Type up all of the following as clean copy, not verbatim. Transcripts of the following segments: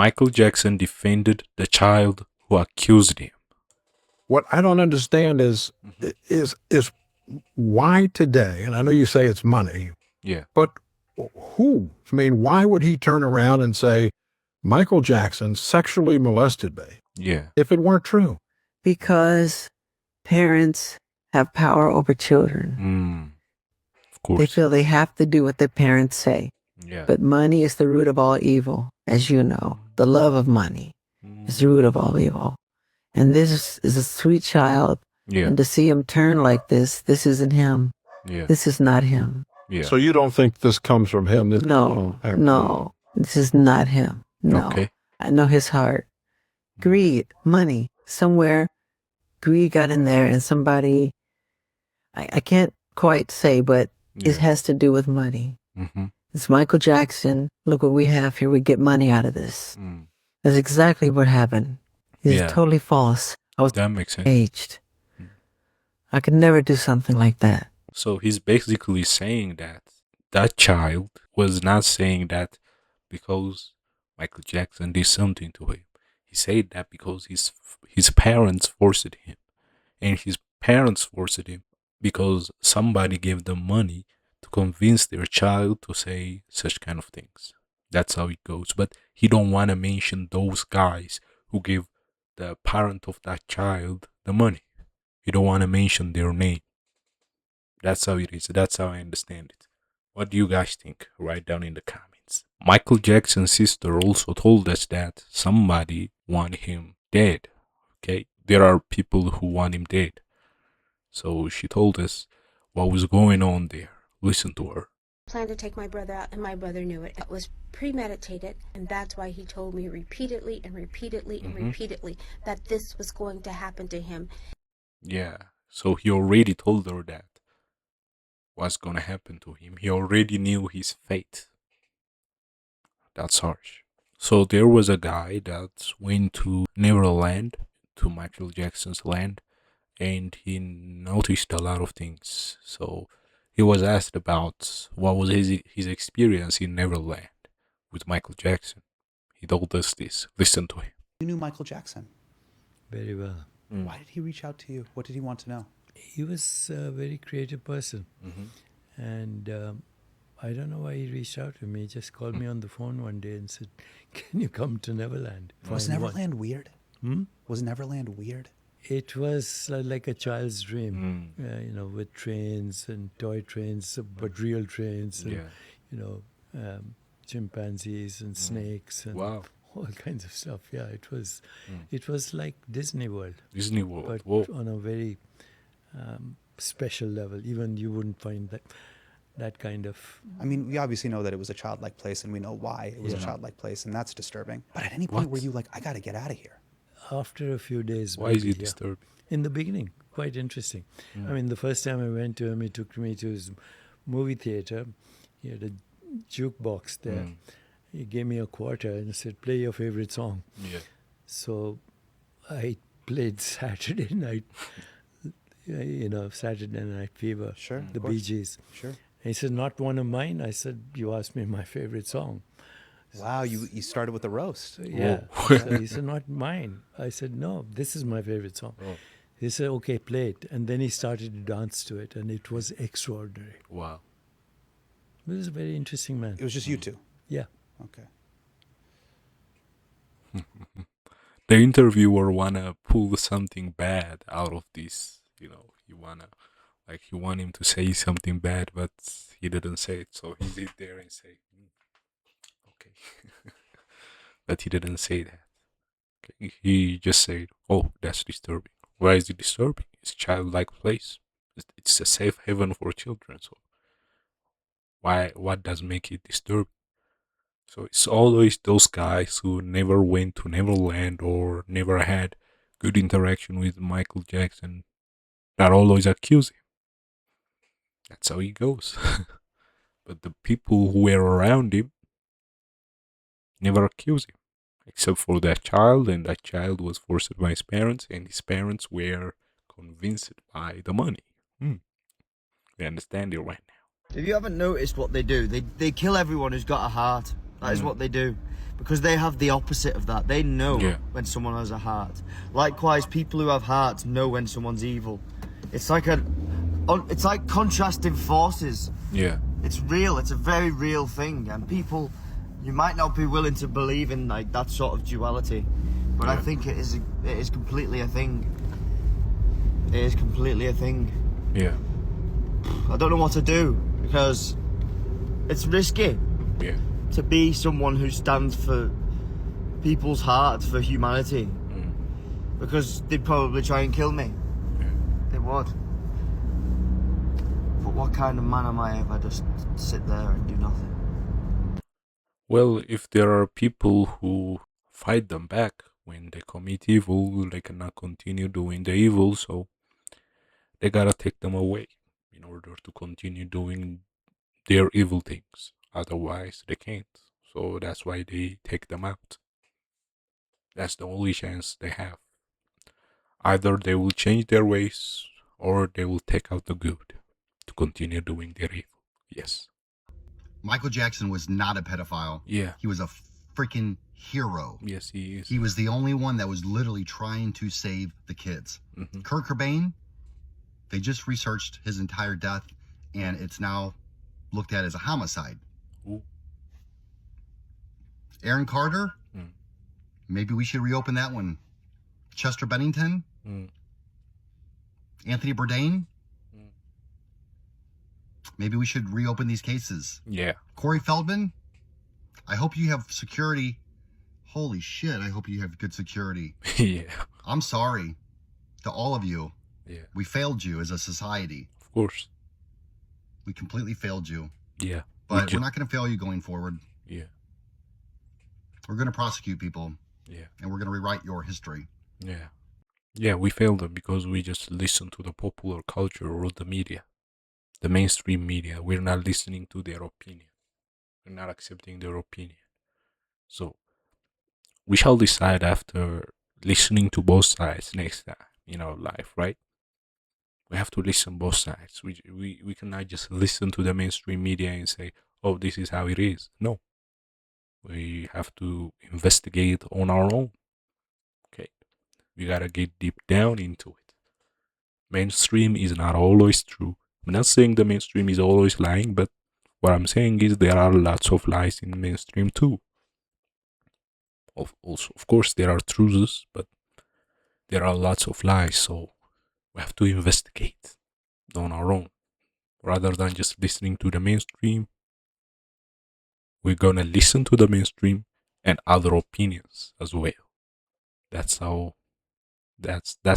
Michael Jackson defended the child who accused him. What I don't understand is why today, and I know you say it's money, Yeah. but who? I mean, why would he turn around and say Michael Jackson sexually molested me Yeah. if it weren't true? Because parents have power over children. Of course. They feel they have to do what their parents say. Yeah. But money is the root of all evil, as you know. The love of money is the root of all evil. And this is a sweet child. Yeah. And to see him turn like this isn't him. Yeah. This is not him. Yeah. So you don't think this comes from him? No. This is not him. No. Okay. I know his heart. Greed, money. Somewhere greed got in there and somebody, I can't quite say, but it has to do with money. Mm-hmm. It's Michael Jackson. Look what we have here. We get money out of this. That's exactly what happened. It's totally false. That makes sense. Aged. I could never do something like that. So he's basically saying that child was not saying that because Michael Jackson did something to him. He said that because his parents forced him. And his parents forced him because somebody gave them money to convince their child to say such kind of things. That's how it goes. But he don't want to mention those guys who give the parent of that child the money. He don't want to mention their name. That's how it is. That's how I understand it. What do you guys think? Write down in the comments. Michael Jackson's sister also told us that somebody want him dead. Okay? There are people who want him dead. So she told us what was going on there. Listen to her. Planned to take my brother out, and my brother knew it. It was premeditated, and that's why he told me repeatedly and repeatedly and repeatedly that this was going to happen to him. Yeah, so he already told her that what's gonna happen to him. He already knew his fate. That's harsh. So there was a guy that went to Neverland, to Michael Jackson's land, and he noticed a lot of things. So he was asked about what was his experience in Neverland with Michael Jackson. He told us this. Listen to him. You knew Michael Jackson very well. Why did he reach out to you? What did he want to know? He was a very creative person. And I don't know why he reached out to me. He just called me on the phone one day and said, "Can you come to Neverland?" Was Neverland weird? Was Neverland weird? It was like a child's dream, with trains and toy trains, but real trains, and, chimpanzees and snakes and all kinds of stuff. Yeah, it was like Disney World. Disney World. But on a very special level. Even you wouldn't find that kind of... I mean, we obviously know that it was a childlike place, and we know why it was a childlike place, and that's disturbing. But at any point were you like, I got to get out of here? After a few days. Why is it disturbing? In the beginning, quite interesting. I mean, the first time I went to him, he took me to his movie theater. He had a jukebox there. He gave me a quarter and said, "Play your favorite song." Yeah. So I played Saturday Night, Saturday Night Fever, the Bee Gees. Sure. And he said, "Not one of mine." I said, "You asked me my favorite song." Wow, you started with the roast. Yeah. So he said, "Not mine." I said, "No, this is my favorite song." He said, "Okay, play it." And then he started to dance to it, and it was extraordinary. Wow. He was a very interesting man. It was just you two? Yeah. Okay. The interviewer wanna pull something bad out of this, you want him to say something bad, but he didn't say it, so he sit there and say, okay. But he didn't say that. Okay. He just said, "Oh, that's disturbing." Why is it disturbing? It's a childlike place. It's a safe haven for children, so what does make it disturbing? So it's always those guys who never went to Neverland or never had good interaction with Michael Jackson that always accuse him. That's how he goes. But the people who were around him never accuse him, except for that child, and that child was forced by his parents, and his parents were convinced by the money. We understand it right now. If you haven't noticed what they do, they kill everyone who's got a heart. That is what they do. Because they have the opposite of that. They know when someone has a heart. Likewise, people who have hearts know when someone's evil. It's like contrasting forces. Yeah. It's real. It's a very real thing. And people, you might not be willing to believe in like that sort of duality, but I think it is completely a thing. It is completely a thing. Yeah. I don't know what to do because it's risky. Yeah. To be someone who stands for people's hearts, for humanity, because they'd probably try and kill me. They would. But what kind of man am I if I just sit there and do nothing? Well, if there are people who fight them back when they commit evil, they cannot continue doing the evil, so they gotta take them away in order to continue doing their evil things. Otherwise, they can't. So that's why they take them out. That's the only chance they have. Either they will change their ways or they will take out the good to continue doing their evil. Yes. Michael Jackson was not a pedophile. Yeah. He was a freaking hero. Yes, he is. He was the only one that was literally trying to save the kids. Kurt Cobain, they just researched his entire death, and it's now looked at as a homicide. Ooh. Aaron Carter, maybe we should reopen that one. Chester Bennington, Anthony Bourdain, maybe we should reopen these cases. Yeah. Corey Feldman, I hope you have security. Holy shit, I hope you have good security. Yeah. I'm sorry to all of you. Yeah. We failed you as a society. Of course. We completely failed you. Yeah. But we're not going to fail you going forward. Yeah. We're going to prosecute people. Yeah. And we're going to rewrite your history. Yeah. Yeah, we failed them because we just listen to the popular culture or the media. The mainstream media. We're not listening to their opinion. We're not accepting their opinion. So, we shall decide after listening to both sides next time in our life, right? We have to listen both sides. We cannot just listen to the mainstream media and say, oh, this is how it is. No. We have to investigate on our own. Okay. We gotta get deep down into it. Mainstream is not always true. I'm not saying the mainstream is always lying, but what I'm saying is there are lots of lies in mainstream too. Of course, there are truths, but there are lots of lies, so we have to investigate on our own. Rather than just listening to the mainstream, we're gonna listen to the mainstream and other opinions as well. That's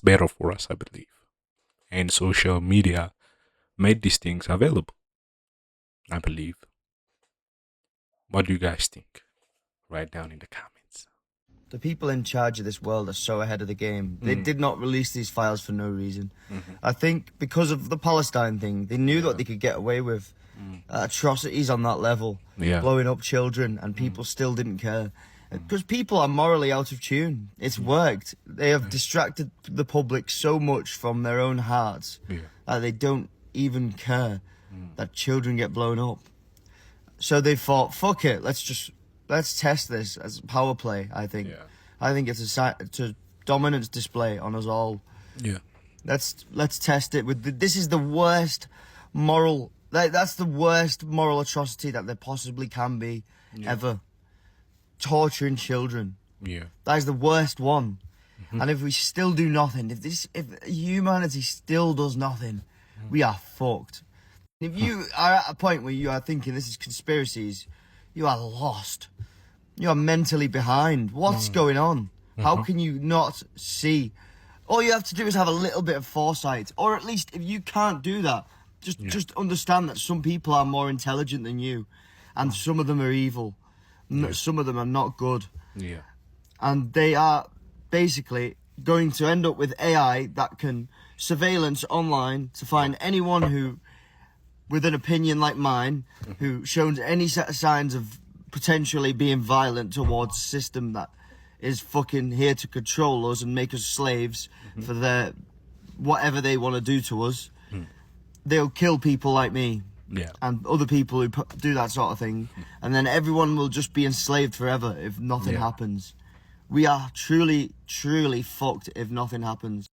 better for us, I believe. And social media made these things available, I believe. What do you guys think? Write down in the comments. The people in charge of this world are so ahead of the game. They did not release these files for no reason. I think because of the Palestine thing, they knew that they could get away with atrocities on that level, blowing up children, and people still didn't care. Because people are morally out of tune. It's worked. They have distracted the public so much from their own hearts that they don't even care that children get blown up. So they thought, fuck it, let's test this as power play, I think. I think it's a dominance display on us all. Yeah. Let's test it with this is the worst moral that's the worst moral atrocity that there possibly can be ever. Torturing children. Yeah. That is the worst one. And if we still do nothing, if humanity still does nothing, we are fucked. If you are at a point where you are thinking this is conspiracies, you are lost. You are mentally behind. What's going on? How can you not see? All you have to do is have a little bit of foresight. Or at least if you can't do that, just understand that some people are more intelligent than you. And some of them are evil. Some of them are not good. Yeah. And they are basically going to end up with AI that can surveillance online to find anyone who, with an opinion like mine, who shows any signs of potentially being violent towards a system that is fucking here to control us and make us slaves for their whatever they want to do to us. They'll kill people like me. and other people who do that sort of thing, and then everyone will just be enslaved forever if nothing happens. We are truly, truly fucked if nothing happens.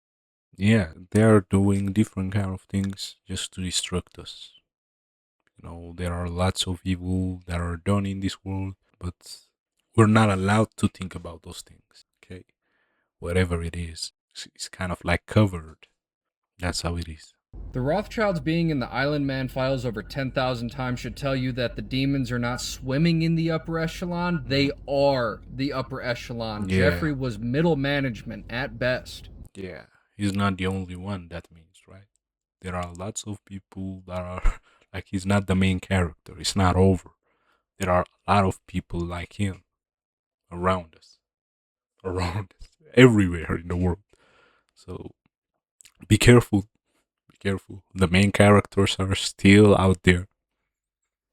Yeah, they are doing different kind of things just to distract us. You know, there are lots of evil that are done in this world, but we're not allowed to think about those things. Okay, whatever it is, it's kind of like covered. That's how it is. The Rothschilds being in the Island Man files over 10,000 times should tell you that the demons are not swimming in the upper echelon. They are the upper echelon. Yeah. Jeffrey was middle management at best. Yeah, he's not the only one, that means, right? There are lots of people that are like, he's not the main character. It's not over. There are a lot of people like him around us, everywhere in the world. So be careful. Be careful. The main characters are still out there.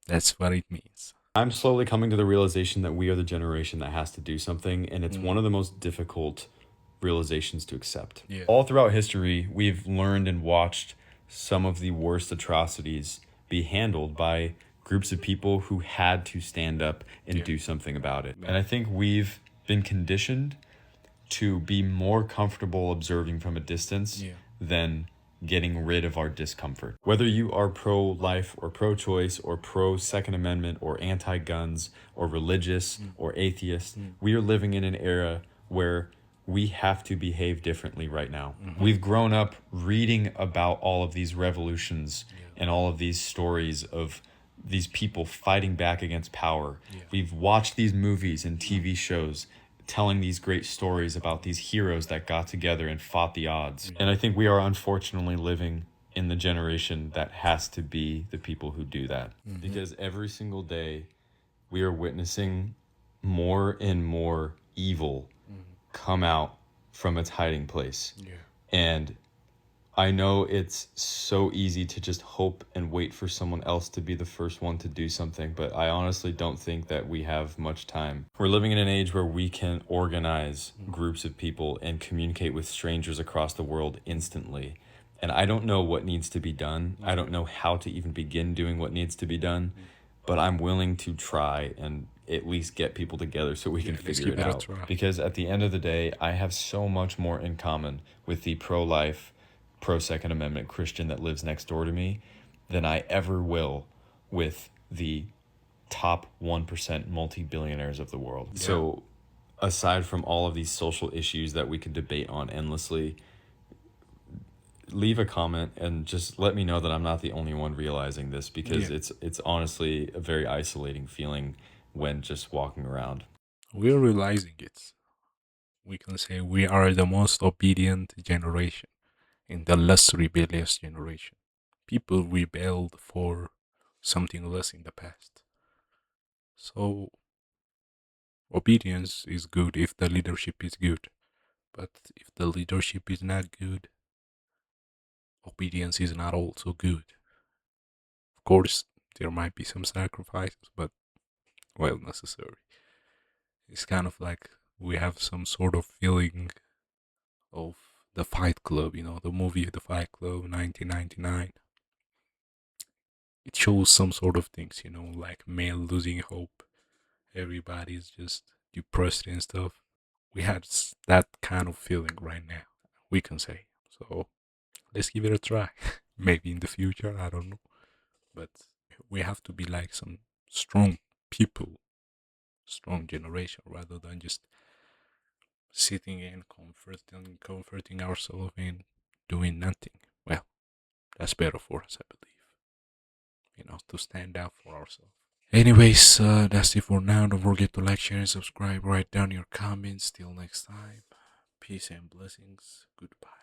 That's what it means. I'm slowly coming to the realization that we are the generation that has to do something, and it's one of the most difficult realizations to accept. Yeah. All throughout history, we've learned and watched some of the worst atrocities be handled by groups of people who had to stand up and do something about it. And I think we've been conditioned to be more comfortable observing from a distance than getting rid of our discomfort. Whether you are pro-life or pro-choice or pro-Second Amendment or anti-guns or religious or atheist, we are living in an era where we have to behave differently right now. We've grown up reading about all of these revolutions and all of these stories of these people fighting back against power. We've watched these movies and TV shows telling these great stories about these heroes that got together and fought the odds. And I think we are unfortunately living in the generation that has to be the people who do that. Because every single day we are witnessing more and more evil come out from its hiding place. And I know it's so easy to just hope and wait for someone else to be the first one to do something, but I honestly don't think that we have much time. We're living in an age where we can organize groups of people and communicate with strangers across the world instantly. And I don't know what needs to be done. I don't know how to even begin doing what needs to be done, but I'm willing to try and at least get people together so we can figure it out. Because at the end of the day, I have so much more in common with the pro-life, pro-Second Amendment Christian that lives next door to me than I ever will with the top 1% multi-billionaires of the world. So aside from all of these social issues that we could debate on endlessly, leave a comment and just let me know that I'm not the only one realizing this, because it's honestly a very isolating feeling when just walking around. We're realizing it. We can say we are the most obedient generation in the less rebellious generation. People rebelled for something less in the past. So obedience is good if the leadership is good. But if the leadership is not good, obedience is not also good. Of course, there might be some sacrifices, but, well, necessary. It's kind of like we have some sort of feeling of the Fight Club, you know, the movie The Fight Club, 1999. It shows some sort of things, you know, like male losing hope. Everybody's just depressed and stuff. We had that kind of feeling right now, we can say. So let's give it a try. Maybe in the future, I don't know. But we have to be like some strong people, strong generation, rather than just sitting and comforting ourselves and doing nothing. Well, that's better for us, I believe. You know, to stand out for ourselves. Anyways, that's it for now. Don't forget to like, share, and subscribe. Write down your comments. Till next time. Peace and blessings. Goodbye.